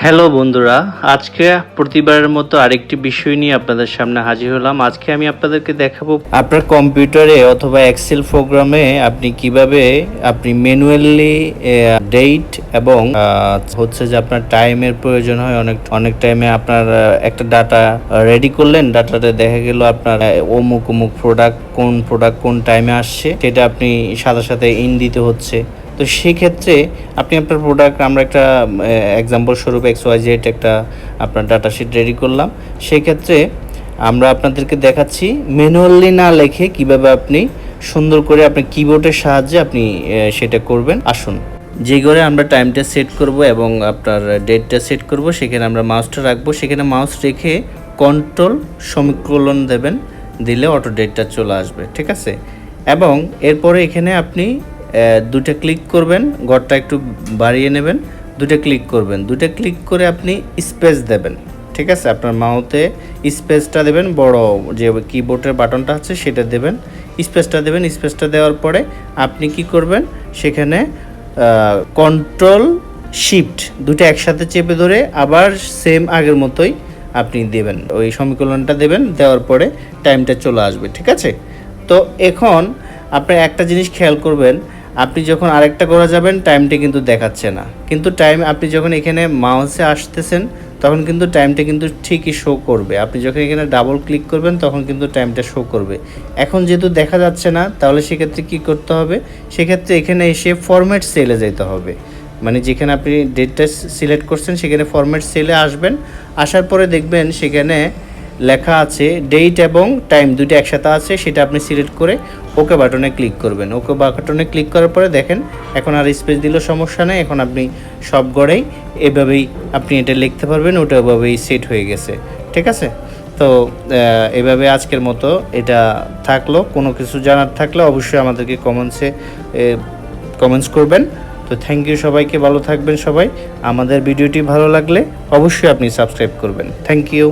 Hello বন্ধুরা, আজকে প্রতিবারের মতো আরেকটি বিষয় নিয়ে আপনাদের সামনে হাজির হলাম। আজকে আমি আপনাদেরকে দেখাবো আপনার কম্পিউটারে অথবা এক্সেল প্রোগ্রামে আপনি কিভাবে আপনি ম্যানুয়ালি ডেট এবং হচ্ছে যে আপনার টাইমের প্রয়োজন হয়। অনেক টাইমে আপনার একটা ডাটা রেডি করলেন, ডাটাতে দেখা গেল আপনার অমুক প্রোডাক্ট কোন টাইমে আসছে সেটা আপনি সাথে সাথে ইন দিতে হচ্ছে। তো সেই ক্ষেত্রে আপনি আপনার প্রোডাক্ট, আমরা একটা এক্সাম্পল স্বরূপ XYZ একটা আপনার ডাটা শিট রেডি করলাম। সেই ক্ষেত্রে আমরা আপনাদেরকে দেখাচ্ছি ম্যানুয়ালি না লিখে কিভাবে আপনি সুন্দর করে আপনি কিবোর্ডের সাহায্যে আপনি সেটা করবেন। আসুন, যে ঘরে আমরা টাইমটা সেট করব এবং আপনার ডেটটা সেট করব সেখানে আমরা মাউসটা রাখবো। সেখানে মাউস রেখে কন্ট্রোল সেমিকোলন দেবেন, দিলে অটো ডেটটা চলে আসবে, ঠিক আছে। এবং এরপরে এখানে আপনি দুটো ক্লিক করবেন, ঘরটা একটু বাড়িয়ে নেবেন, দুটো ক্লিক করবেন, দুটো ক্লিক করে আপনি স্পেস দেবেন, ঠিক আছে। আপনার মাউথে স্পেসটা দেবেন, বড় যে কিবোর্ডের বাটনটা আছে সেটা দেবেন, স্পেসটা দেবেন। স্পেসটা দেওয়ার পরে আপনি কি করবেন, সেখানে কন্ট্রোল শিফট দুটো একসাথে চেপে ধরে আবার সেম আগের মতোই আপনি দেবেন, ওই সমীকরণটা দেবেন। দেওয়ার পরে টাইমটা চলে আসবে, ঠিক আছে। তো এখন আপনি একটা জিনিস খেয়াল করবেন, আপনি যখন আরেকটা করা যাবেন টাইমটা কিন্তু দেখাচ্ছে না, কিন্তু টাইম আপনি যখন এখানে মাউসে আসতেছেন তখন কিন্তু টাইমটা কিন্তু ঠিকই শো করবে। আপনি যখন এখানে ডাবল ক্লিক করবেন তখন কিন্তু টাইমটা শো করবে। এখন যেহেতু দেখা যাচ্ছে না, তাহলে সেক্ষেত্রে কী করতে হবে, সেক্ষেত্রে এখানে এসে ফরম্যাট সেলে যেতে হবে। মানে যেখানে আপনি ডেটটা সিলেক্ট করছেন সেখানে ফরম্যাট সেলে আসবেন। আসার পরে দেখবেন সেখানে লেখা আছে ডেট এবং টাইম দুটো একসাথে আছে, সেটা আপনি সিলেক্ট করে ওকে বাটনে ক্লিক করবেন। ওকে বাটনে ক্লিক করার পরে দেখেন এখন আর স্পেস দিলেও সমস্যা নেই, এখন আপনি সব গড়েই এভাবেই আপনি এটা লিখতে পারবেন, ওটা ওভাবেই সেট হয়ে গেছে, ঠিক আছে। তো এভাবে আজকের মতো এটা থাকলো। কোনো কিছু জানার থাকলে অবশ্যই আমাদেরকে কমেন্টস করবেন। তো থ্যাংক ইউ সবাইকে, ভালো থাকবেন সবাই। আমাদের ভিডিওটি ভালো লাগলে অবশ্যই আপনি সাবস্ক্রাইব করবেন। Thank you.